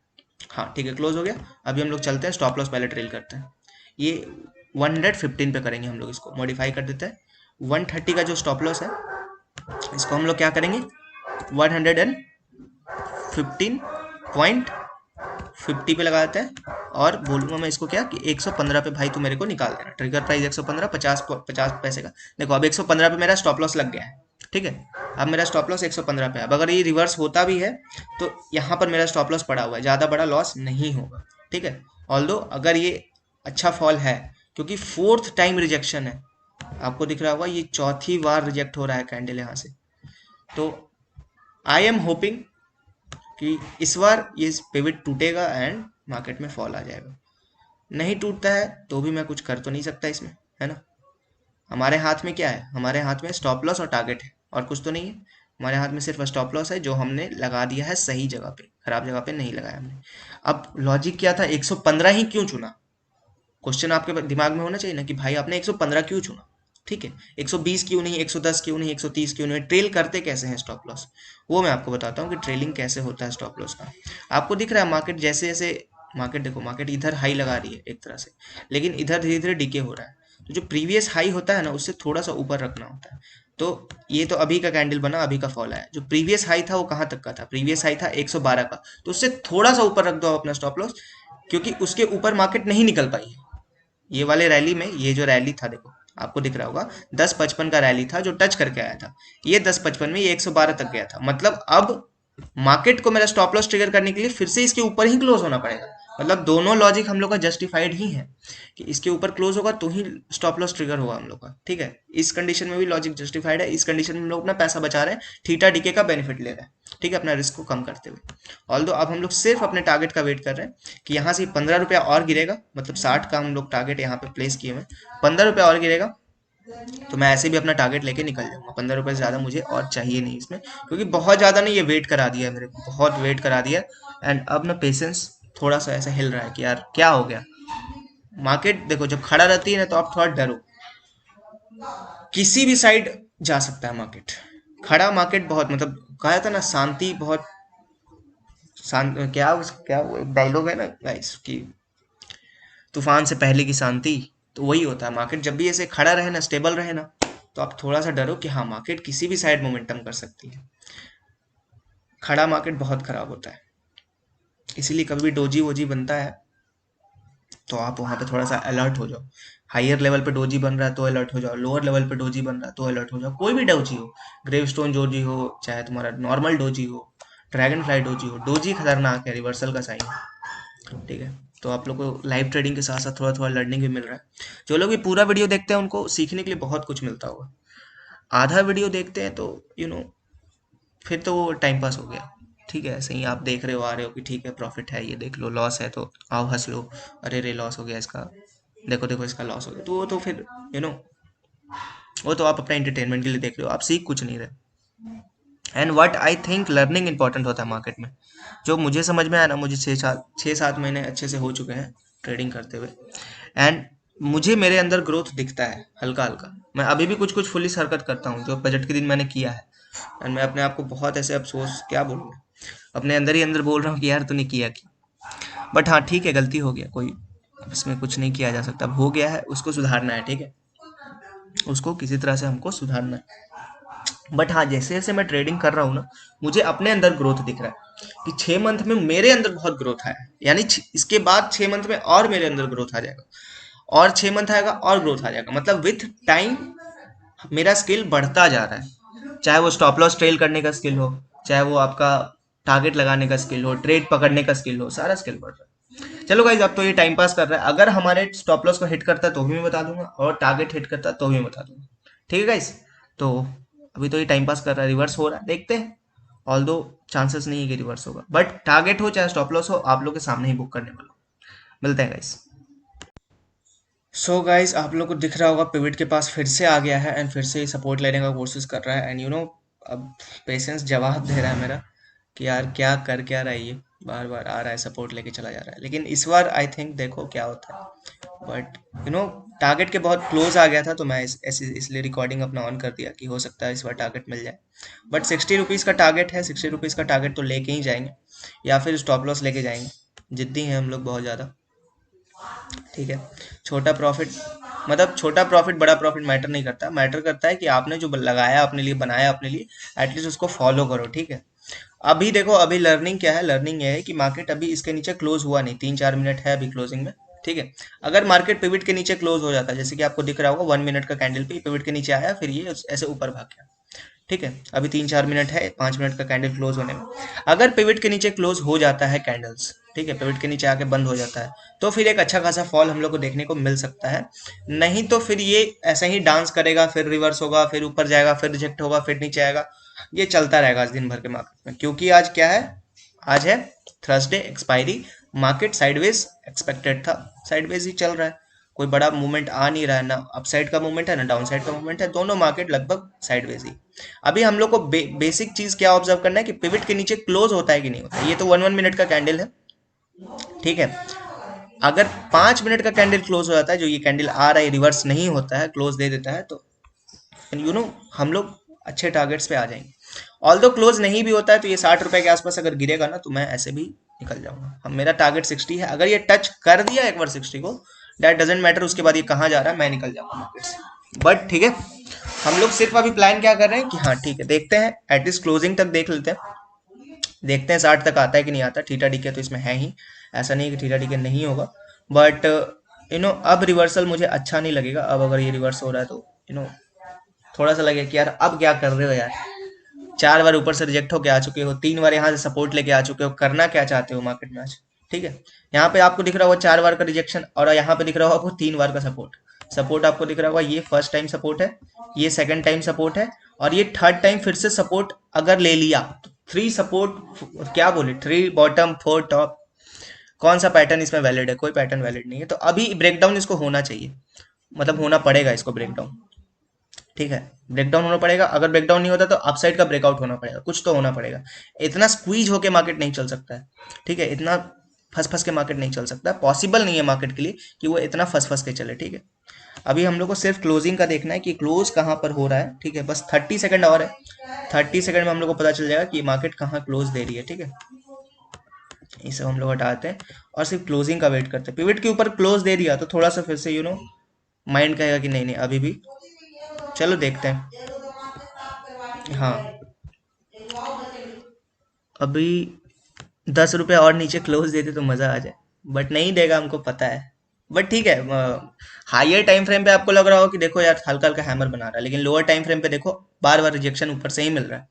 A: हाँ ठीक है, क्लोज हो गया। अभी हम लोग चलते हैं स्टॉप लॉस पहले ट्रेल करते हैं। ये 115 पे करेंगे हम लोग, इसको मॉडिफाई कर देते हैं। 130 का जो स्टॉप लॉस है, इसको हम लोग क्या करेंगे, 115.50 पे लगा देते हैं। और बोलूंगा मैं इसको क्या कि 115 पे भाई तू मेरे को निकाल देना। ट्रिगर प्राइस 115, 50 पैसे का। देखो अब 115 पे मेरा स्टॉप लॉस लग गया है, ठीक है। अब मेरा स्टॉप लॉस 115 पे है। अब अगर ये रिवर्स होता भी है तो यहाँ पर मेरा स्टॉप लॉस पड़ा हुआ है, ज़्यादा बड़ा लॉस नहीं होगा, ठीक है। ऑल्दो अगर ये अच्छा फॉल है, क्योंकि फोर्थ टाइम रिजेक्शन है, आपको दिख रहा होगा ये चौथी बार रिजेक्ट हो रहा है कैंडल यहाँ से। तो आई एम होपिंग कि इस बार ये पिवट टूटेगा एंड मार्केट में फॉल आ जाएगा। नहीं टूटता है तो भी मैं कुछ कर तो नहीं सकता इसमें, है ना। हमारे हाथ में क्या है, हमारे हाथ में स्टॉप लॉस और टारगेट है, और कुछ तो नहीं है। हमारे हाथ में सिर्फ स्टॉप लॉस है जो हमने लगा दिया है सही जगह पे, खराब जगह पे नहीं लगाया हमने। अब लॉजिक क्या था, 115 ही क्यों चुना, क्वेश्चन आपके दिमाग में होना चाहिए ना कि भाई आपने 115 क्यों चुना, ठीक है। 120 क्यों नहीं, 110 क्यों नहीं, 130 क्यों नहीं, ट्रेल करते कैसे हैं स्टॉप लॉस, वो मैं आपको बताता हूँ कि ट्रेलिंग कैसे होता है स्टॉप लॉस का। आपको दिख रहा है मार्केट जैसे जैसे, मार्केट देखो, मार्केट इधर हाई लगा रही है एक तरह से, लेकिन इधर धीरे धीरे डीके हो रहा है। तो जो प्रीवियस हाई होता है ना, उससे थोड़ा सा ऊपर रखना होता है। तो ये तो अभी का कैंडल बना, अभी का फॉल आया। जो प्रीवियस हाई था वो कहाँ तक का था, प्रीवियस हाई था 112 का, तो उससे थोड़ा सा ऊपर रख दो आप अपना स्टॉप लॉस, क्योंकि उसके ऊपर मार्केट नहीं निकल पाई। ये वाले रैली में, ये जो रैली था देखो, आपको दिख रहा होगा 10.55 का रैली था जो टच करके आया था। ये 10.55 में ये 112 तक गया था। मतलब अब मार्केट को मेरा स्टॉप लॉस ट्रिगर करने के लिए फिर से इसके ऊपर ही क्लोज होना पड़ेगा। मतलब दोनों लॉजिक हम लोग का जस्टिफाइड ही है कि इसके ऊपर क्लोज होगा तो ही स्टॉप लॉस ट्रिगर होगा हम लोग का, ठीक है। इस कंडीशन में भी लॉजिक जस्टिफाइड है। इस कंडीशन में हम लोग अपना पैसा बचा रहे हैं, थीटा डीके का बेनिफिट ले रहे हैं, ठीक है, अपना रिस्क को कम करते हुए। ऑल्दो अब हम लोग सिर्फ अपने टारगेट का वेट कर रहे हैं कि यहाँ से 15 रुपया और गिरेगा, मतलब 60 का हम लोग टारगेट यहाँ पे प्लेस किए हुए, 15 रुपया और गिरेगा तो मैं ऐसे भी अपना टारगेट लेके निकल जाऊंगा। 15 रुपये से ज़्यादा मुझे और चाहिए नहीं इसमें, क्योंकि बहुत ज़्यादा नहीं, ये वेट करा दिया है मेरे को, बहुत वेट करा दिया। एंड अब ना पेशेंस थोड़ा सा ऐसा हिल रहा है कि यार क्या हो गया। मार्केट देखो जब खड़ा रहती है ना तो आप थोड़ा डरो, किसी भी साइड जा सकता है मार्केट। खड़ा मार्केट बहुत, मतलब कहा था ना शांति बहुत शांत, क्या क्या वो एक डायलॉग है ना गाइस की, तूफान से पहले की शांति। तो वही होता है, मार्केट जब भी ऐसे खड़ा रहे ना, स्टेबल रहे ना, तो आप थोड़ा सा डरो कि हाँ मार्केट किसी भी साइड मोमेंटम कर सकती है। खड़ा मार्केट बहुत खराब होता है, इसीलिए कभी भी डोजी वोजी बनता है तो आप वहां पे थोड़ा सा अलर्ट हो जाओ। हायर लेवल पे डोजी बन रहा है तो अलर्ट हो जाओ, लोअर लेवल पे डोजी बन रहा है तो अलर्ट हो जाओ। कोई भी डोजी हो, ग्रेव स्टोन डोजी हो, चाहे तुम्हारा नॉर्मल डोजी हो, ड्रैगन फ्लाई डोजी हो, डोजी खतरनाक है, रिवर्सल का साइन है। ठीक है, तो आप लोग को लाइव ट्रेडिंग के साथ साथ थोड़ा थोड़ा लर्निंग भी मिल रहा है। जो लोग भी पूरा वीडियो देखते हैं उनको सीखने के लिए बहुत कुछ मिलता होगा। आधा वीडियो देखते हैं तो यू you नो know, फिर तो वो टाइम पास हो गया। ठीक है, ऐसे ही आप देख रहे हो, आ रहे हो कि ठीक है प्रॉफिट है, ये देख लो, लॉस है तो आओ हंस लो, अरे रे लॉस हो गया इसका, देखो देखो इसका लॉस हो गया, तो वो तो फिर यू नो वो तो आप अपना एंटरटेनमेंट के लिए देख रहे हो, आप सीख कुछ नहीं रहे। And what I think learning important होता है मार्केट में। जो मुझे समझ में आया ना, मुझे 6-7 महीने अच्छे से हो चुके हैं ट्रेडिंग करते हुए, एंड मुझे मेरे अंदर ग्रोथ दिखता है हल्का हल्का। मैं अभी भी कुछ कुछ फुलिश हरकत करता हूँ जो बजट के दिन मैंने किया है, एंड मैं अपने आप को बहुत ऐसे अफसोस क्या बोलूँ, अपने अंदर ही अंदर बोल रहा हूँ कि यार तूने किया क्या। बट हाँ ठीक है, गलती हो गया, कोई इसमें कुछ नहीं किया जा सकता, अब हो गया है, उसको सुधारना है। ठीक है, उसको किसी तरह से हमको सुधारना है। बट हाँ, जैसे जैसे मैं ट्रेडिंग कर रहा हूँ ना, मुझे अपने अंदर ग्रोथ दिख रहा है कि 6 मंथ में मेरे अंदर बहुत ग्रोथ आया है, यानी इसके बाद 6 मंथ में और मेरे अंदर ग्रोथ आ जाएगा, और 6 मंथ आएगा और ग्रोथ आ जाएगा। मतलब विथ टाइम मेरा स्किल बढ़ता जा रहा है, चाहे वो स्टॉप लॉस ट्रेल करने का स्किल हो, चाहे वो आपका टारगेट लगाने का स्किल हो, ट्रेड पकड़ने का स्किल हो, सारा स्किल बढ़ रहा है। चलो गाइज, अब तो ये टाइम पास कर रहा है, अगर हमारे स्टॉप लॉस को हिट करता है तो भी मैं बता दूंगा, और टारगेट हिट करता है तो भी मैं बता दूंगा। ठीक है गाइज, तो अभी तो ये टाइम पास कर रहा है, रिवर्स हो रहा है, देखते हैं। ऑल दो चांसेस नहीं है कि रिवर्स होगा, बट टारगेट हो चाहे स्टॉप लॉस हो, आप लोग के सामने ही बुक करने वाला हूं। मिलते हैं गाइज। सो गाइज, आप लोग को दिख रहा होगा पिविट के पास फिर से आ गया है, एंड फिर से सपोर्ट लेने का कोशिश कर रहा है, एंड अब पेशेंस जवाब दे रहा है मेरा कि यार क्या कर क्या रहा है ये, बार बार आ रहा है सपोर्ट लेके चला जा रहा है, लेकिन इस बार आई थिंक देखो क्या होता है। बट टारगेट के बहुत क्लोज आ गया था, तो मैं इसलिए रिकॉर्डिंग अपना ऑन कर दिया कि हो सकता है इस बार टारगेट मिल जाए। बट 60 रुपीज़ का टारगेट है, 60 रुपीज़ का टारगेट तो लेके ही जाएंगे, या फिर स्टॉप लॉस लेके जाएंगे। जिद्दी हैं हम लोग बहुत ज़्यादा। ठीक है, छोटा प्रॉफिट, मतलब छोटा प्रॉफिट बड़ा प्रॉफिट मैटर नहीं करता, मैटर करता है कि आपने जो लगाया अपने लिए, बनाया अपने लिए, एटलीस्ट उसको फॉलो करो। ठीक है, अभी देखो, अभी लर्निंग क्या है, लर्निंग ये है कि मार्केट अभी इसके नीचे क्लोज हुआ नहीं, 3-4 मिनट है अभी क्लोजिंग में। ठीक है, अगर मार्केट पिविट के नीचे क्लोज हो जाता है, जैसे कि आपको दिख रहा होगा 1 मिनट का कैंडल पे पिविट के नीचे आया, फिर ये ऐसे ऊपर भाग गया। ठीक है, अभी 3-4 मिनट है, 5 मिनट का कैंडल क्लोज होने में। अगर पिविट के नीचे क्लोज हो जाता है कैंडल्स, ठीक है, पिविट के नीचे आके बंद हो जाता है, तो फिर एक अच्छा खासा फॉल हम लोग को देखने को मिल सकता है। नहीं तो फिर ये ऐसा ही डांस करेगा, फिर रिवर्स होगा, फिर ऊपर जाएगा, फिर रिजेक्ट होगा, फिर नीचे आएगा। ये चलता रहेगा आज दिन भर के मार्केट में, क्योंकि आज क्या है, आज है Thursday expiry. Market sideways expected था, साइडवेज ही चल रहा है, कोई बड़ा मूवमेंट आ नहीं रहा है, ना अपसाइड का मूवमेंट है ना डाउन साइड का मूवमेंट है, दोनों मार्केट लगभग साइडवेज ही। अभी हम लोग को बेसिक चीज क्या ऑब्जर्व करना है कि पिविट के नीचे क्लोज होता है कि नहीं होता है। ये तो 1-1 मिनट का कैंडल है। ठीक है, अगर 5 मिनट का कैंडल क्लोज हो जाता है, जो ये कैंडल आ रहा है रिवर्स नहीं होता है, क्लोज दे देता है, तो हम लोग अच्छे टारगेट्स पे आ जाएंगे। ऑल दो क्लोज नहीं भी होता है, तो ये 60 रुपए के आसपास अगर गिरेगा ना, तो मैं ऐसे भी निकल जाऊंगा। हम मेरा टारगेट 60 है, अगर ये टच कर दिया एक बार 60 को, दैट डजेंट मैटर उसके बाद ये कहाँ जा रहा है, मैं निकल जाऊंगा मार्केट से। बट ठीक है, हम लोग सिर्फ अभी प्लान क्या कर रहे हैं कि हाँ ठीक है, देखते हैं एटलीस्ट क्लोजिंग तक देख लेते हैं, देखते हैं 60 तक आता है कि नहीं आता। थीटा डीके तो इसमें है ही, ऐसा नहीं है कि थीटा डीके नहीं होगा। बट अब रिवर्सल मुझे अच्छा नहीं लगेगा। अब अगर ये रिवर्स हो रहा है तो थोड़ा सा लगेगा कि यार अब क्या कर रहे हो यार, 4 बार ऊपर से रिजेक्ट होके आ चुके हो, 3 बार यहाँ से सपोर्ट लेके आ चुके हो, करना क्या चाहते हो मार्केट में आज। ठीक है, यहाँ पे आपको दिख रहा होगा 4 बार का रिजेक्शन, और यहाँ पे दिख रहा होगा आपको 3 बार का सपोर्ट। सपोर्ट आपको दिख रहा होगा, ये फर्स्ट टाइम सपोर्ट है, ये सेकंड टाइम सपोर्ट है, और ये थर्ड टाइम फिर से सपोर्ट अगर ले लिया तो 3 सपोर्ट, क्या बोले, 3 बॉटम 4 टॉप। कौन सा पैटर्न इसमें वैलिड है, कोई पैटर्न वैलिड नहीं है। तो अभी ब्रेकडाउन इसको होना चाहिए, मतलब होना पड़ेगा इसको ब्रेकडाउन। ठीक है, ब्रेकडाउन होना पड़ेगा, अगर ब्रेकडाउन नहीं होता तो अपसाइड का ब्रेकआउट होना पड़ेगा, कुछ तो होना पड़ेगा। इतना स्क्वीज होके मार्केट नहीं चल सकता है। ठीक है, इतना फंस फंस के मार्केट नहीं चल सकता, पॉसिबल नहीं है मार्केट के लिए कि वो इतना फंस फंस के चले। ठीक है, अभी हम लोग को सिर्फ क्लोजिंग का देखना है कि क्लोज कहाँ पर हो रहा है। ठीक है, बस 30 सेकंड और है, 30 सेकंड में हम लोग को पता चल जाएगा कि मार्केट कहाँ क्लोज दे रही है। ठीक है, ये सब हम लोग हटाते हैं और सिर्फ क्लोजिंग का वेट करते हैं। पिवट के ऊपर क्लोज दे दिया तो थोड़ा सा फिर से माइंड कहेगा कि नहीं नहीं अभी भी, चलो देखते हैं। हाँ, अभी 10 रुपये और नीचे क्लोज देते तो मजा आ जाए, बट नहीं देगा, हमको पता है। बट ठीक है, हायर टाइम फ्रेम पे आपको लग रहा हो कि देखो यार हल्का हल्का हैमर बना रहा है, लेकिन लोअर टाइम फ्रेम पे देखो बार बार रिजेक्शन ऊपर से ही मिल रहा है।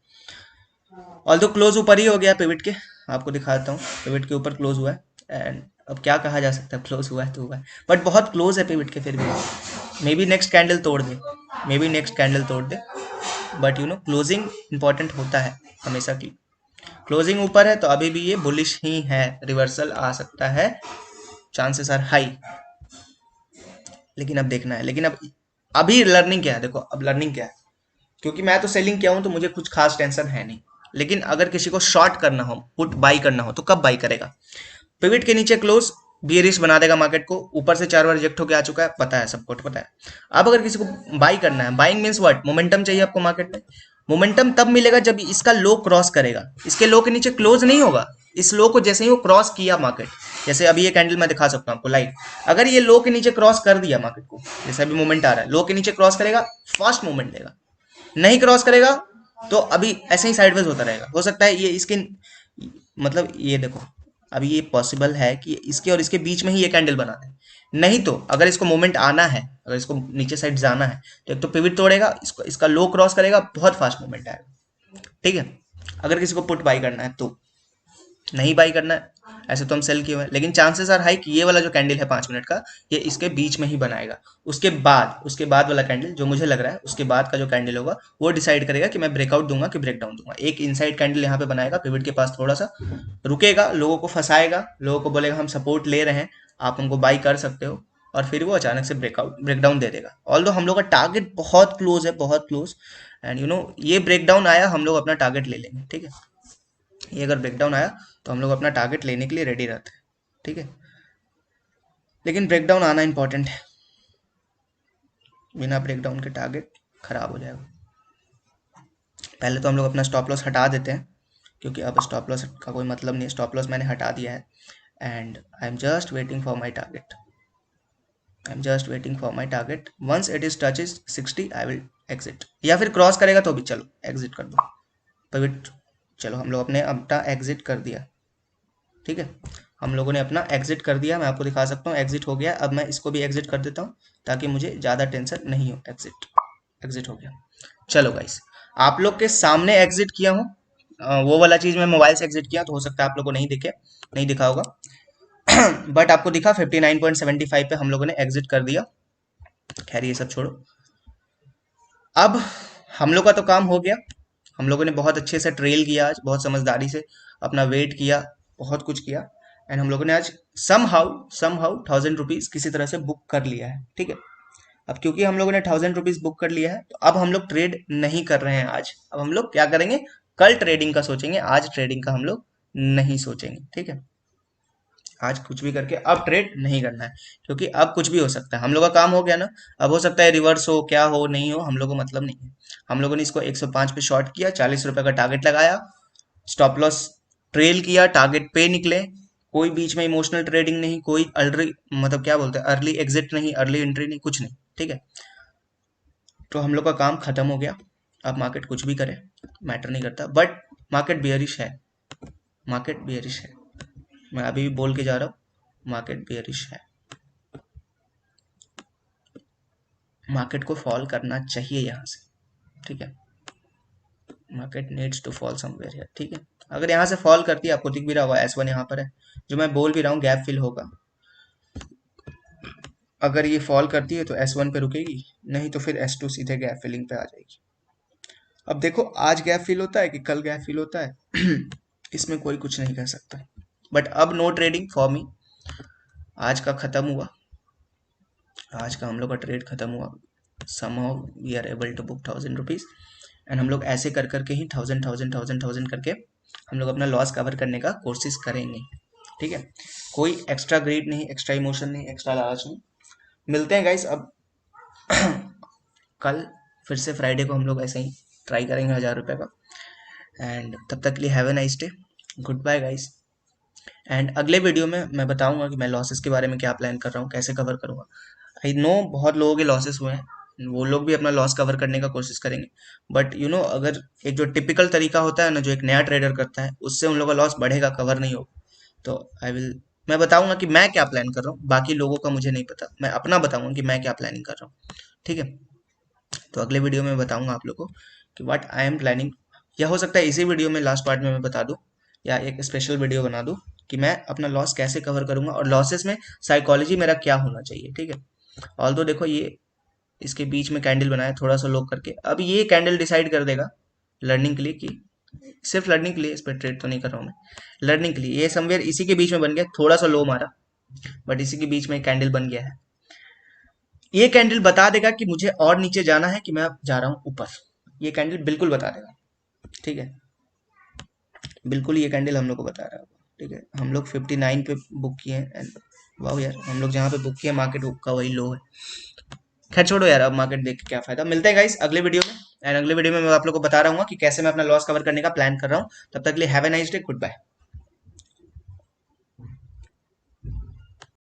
A: ऑल तो क्लोज ऊपर ही हो गया पिवट के, आपको दिखाता हूँ पिवट के ऊपर क्लोज हुआ है। एंड अब क्या कहा जा सकता है, क्लोज हुआ है तो हुआ है, बट बहुत क्लोज है पिवट के फिर भी। मे बी नेक्स्ट कैंडल तोड़ दे, मे बी नेक्स्ट कैंडल तोड़ दे, बट क्लोजिंग इंपॉर्टेंट होता है हमेशा की। क्लोजिंग ऊपर है तो अभी भी ये बुलिश ही है, रिवर्सल आ सकता है, चांसेस आर हाई। लेकिन अब देखना है, लेकिन अब अभी लर्निंग क्या है, देखो अब लर्निंग क्या है, क्योंकि मैं तो सेलिंग किया हूं तो मुझे कुछ खास टेंशन है नहीं। लेकिन अगर किसी को शॉर्ट करना हो, पुट बाई करना हो, तो कब बाई करेगा? पिविट के नीचे क्लोज बियरिश बना देगा मार्केट को, ऊपर से 4 बार रिजेक्ट होकर आ चुका है, पता है, सबको पता है। अब अगर किसी को बाई करना है, बाइंग मीन्स व्हाट, मोमेंटम चाहिए आपको मार्केट में। मोमेंटम तब मिलेगा जब इसका लो क्रॉस करेगा, इसके लो के नीचे क्लोज नहीं होगा। इस लो को जैसे ही वो क्रॉस किया मार्केट, जैसे अभी ये कैंडल मैं दिखा सकता हूँ आपको लाइव, अगर ये लो के नीचे क्रॉस कर दिया मार्केट को, जैसे अभी मोमेंट आ रहा है, लो के नीचे क्रॉस करेगा, फास्ट मूवमेंट देगा। नहीं क्रॉस करेगा तो अभी ऐसे ही साइडवेज होता रहेगा। हो सकता है ये इसके, मतलब ये देखो, अभी ये पॉसिबल है कि इसके और इसके बीच में ही ये कैंडल बना दे। नहीं तो अगर इसको मोमेंट आना है, अगर इसको नीचे साइड जाना है, तो एक तो पिविट तोड़ेगा, इसको इसका लो क्रॉस करेगा, बहुत फास्ट मूवमेंट आएगा। ठीक है, अगर किसी को पुट बाई करना है तो, नहीं बाई करना है, ऐसे तो हम सेल किए हुए हैं, लेकिन चांसेस आर हाई कि ये वाला जो कैंडल है 5 मिनट का, ये इसके बीच में ही बनाएगा। उसके बाद वाला कैंडल जो मुझे लग रहा है, उसके बाद का जो कैंडल होगा वो डिसाइड करेगा कि मैं ब्रेकआउट दूंगा कि ब्रेकडाउन दूंगा। एक इनसाइड कैंडल यहाँ पे बनाएगा पिवट के पास, थोड़ा सा रुकेगा, लोगों को फंसाएगा, लोगों को बोलेगा हम सपोर्ट ले रहे हैं, आप हमको बाई कर सकते हो, और फिर वो अचानक से ब्रेकडाउन दे देगा। ऑल्दो हम लोग का टारगेट बहुत क्लोज है, बहुत क्लोज। एंड ये ब्रेकडाउन आया, हम लोग अपना टारगेट ले लेंगे। ठीक है, ये अगर ब्रेकडाउन आया तो हम लोग अपना टारगेट लेने के लिए रेडी रहते हैं। ठीक है, लेकिन ब्रेकडाउन आना इंपॉर्टेंट है, बिना ब्रेकडाउन के टारगेट खराब हो जाएगा। पहले तो हम लोग अपना स्टॉप लॉस हटा देते हैं, क्योंकि अब स्टॉप लॉस का कोई मतलब नहीं है, स्टॉप लॉस मैंने हटा दिया है। And I am just waiting for my target, I am just waiting for my target. Once it is touches 60 I will exit, या फिर क्रॉस करेगा तो भी चलो एग्जिट कर दो, पिवट। चलो हम लोग अपने अपना एग्जिट कर दिया। ठीक है, हम लोगों ने अपना एग्जिट कर दिया, मैं आपको दिखा सकता हूँ एग्जिट हो गया। अब मैं इसको भी एग्जिट कर देता हूँ ताकि मुझे ज़्यादा टेंशन नहीं हो। एग्जिट, एग्जिट हो गया। चलो गाइस, आप लोग के सामने एग्जिट किया हूँ, वो वाला चीज़ मैं मोबाइल से एग्जिट किया, तो हो सकता है आप लोग को नहीं दिखे, नहीं दिखा होगा। बट आपको दिखा 59.75 पे हम लोगों ने एग्जिट कर दिया। खैर ये सब छोड़ो, अब हम लोग का तो काम हो गया। हम लोगों ने बहुत अच्छे से ट्रेल किया आज, बहुत समझदारी से अपना वेट किया, बहुत कुछ किया। एंड हम लोगों ने आज सम हाउ 1000 रुपीज किसी तरह से बुक कर लिया है। ठीक है, अब क्योंकि हम लोगों ने 1000 रुपीज बुक कर लिया है, तो अब हम लोग ट्रेड नहीं कर रहे हैं आज। अब हम लोग क्या करेंगे, कल ट्रेडिंग का सोचेंगे, आज ट्रेडिंग का हम लोग नहीं सोचेंगे। ठीक है, आज कुछ भी करके अब ट्रेड नहीं करना है, क्योंकि अब कुछ भी हो सकता है। हम लोग का काम हो गया ना, अब हो सकता है रिवर्स हो, क्या हो नहीं हो, हम लोग को मतलब नहीं है। हम लोगों ने इसको 105 पे शॉर्ट किया, 40 रुपए का टारगेट लगाया, स्टॉप लॉस ट्रेल किया, टारगेट पे निकले। कोई बीच में इमोशनल ट्रेडिंग नहीं, कोई अर्ली, मतलब क्या बोलते हैं, अर्ली एग्जिट नहीं, अर्ली एंट्री नहीं, कुछ नहीं। ठीक है, तो हम लोग का काम खत्म हो गया। अब मार्केट कुछ भी करे मैटर नहीं करता, बट मार्केट बियरिश है, मार्केट बियरिश है, मैं अभी भी बोल के जा रहा हूँ, मार्केट बियरिश है। मार्केट को फॉल करना चाहिए यहाँ से। ठीक है, market needs to fall somewhere here. ठीक है, अगर यहाँ से फॉल करती है, आपको दिख भी रहा होगा S1 यहाँ पर है, जो मैं बोल भी रहा हूँ गैप फिल होगा। अगर ये फॉल करती है तो S1 पे रुकेगी, नहीं तो फिर S2 सीधे गैप फिलिंग पे आ जाएगी। अब देखो आज गैप फिल होता है कि कल गैप फिल होता है, इसमें कोई कुछ नहीं कह सकता। बट अब नो ट्रेडिंग फॉर मी, आज का खत्म हुआ, आज का हम लोग का ट्रेड खत्म हुआ। somehow we are able to book 1000 rupees, and हम लोग ऐसे कर करके ही 1000 करके हम लोग अपना लॉस कवर करने का कोशिश करेंगे। ठीक है, कोई एक्स्ट्रा ग्रीड नहीं, एक्स्ट्रा इमोशन नहीं, एक्स्ट्रा लालच नहीं। मिलते हैं गाइस अब कल, फिर से फ्राइडे को हम लोग ऐसे ही ट्राई करेंगे 1000 रुपये का। एंड तब तक के लिए have a nice day, good bye guys. And अगले वीडियो में मैं बताऊंगा कि मैं लॉसेस के बारे में क्या प्लान कर रहा हूँ, कैसे कवर करूंगा। आई नो बहुत लोगों के लॉसेस हुए हैं, वो लोग भी अपना लॉस कवर करने का कोशिश करेंगे, बट अगर एक जो टिपिकल तरीका होता है ना, जो एक नया ट्रेडर करता है, उससे उन लोगों का लॉस बढ़ेगा, कवर नहीं होगा। तो आई विल मैं बताऊंगा कि मैं क्या प्लान कर रहा हूँ, बाकी लोगों का मुझे नहीं पता, मैं अपना बताऊंगा कि मैं क्या प्लानिंग कर रहा हूँ। ठीक है। तो अगले वीडियो में बताऊंगा आप लोगों को कि व्हाट आई एम प्लानिंग, या हो सकता है इसी वीडियो में लास्ट पार्ट में मैं बता दूं, या एक स्पेशल वीडियो बना दूं कि मैं अपना लॉस कैसे कवर करूंगा और लॉसेस में साइकोलॉजी मेरा क्या होना चाहिए। ठीक है। ऑल तो देखो, ये इसके बीच में कैंडल बनाया थोड़ा सा लो करके, अब ये कैंडल डिसाइड कर देगा लर्निंग के लिए कि सिर्फ लर्निंग के लिए, इस पर ट्रेड तो नहीं कर रहा हूँ मैं, लर्निंग के लिए ये समवेयर इसी के बीच में बन गया, थोड़ा सा लो मारा, बट इसी के बीच में कैंडल बन गया है। ये कैंडल बता देगा कि मुझे और नीचे जाना है कि मैं अब जा रहा हूँ ऊपर, ये कैंडल बिल्कुल बता देगा। ठीक है। बिल्कुल ये कैंडल हम लोग को बता रहा है। ठीक है, हम लोग 59 पे बुक किए हैं एंड वाह यार, हम लोग जहाँ पे बुक किए मार्केट का वही लो है। खैर छोड़ो यार, अब मार्केट देख के क्या फायदा। मिलते हैं गाइस अगले वीडियो में, एंड अगले वीडियो में मैं आप लोग को बता रहा हूँ कि कैसे मैं अपना लॉस कवर करने का प्लान कर रहा हूँ। तब तक के लिए have a nice day, good bye.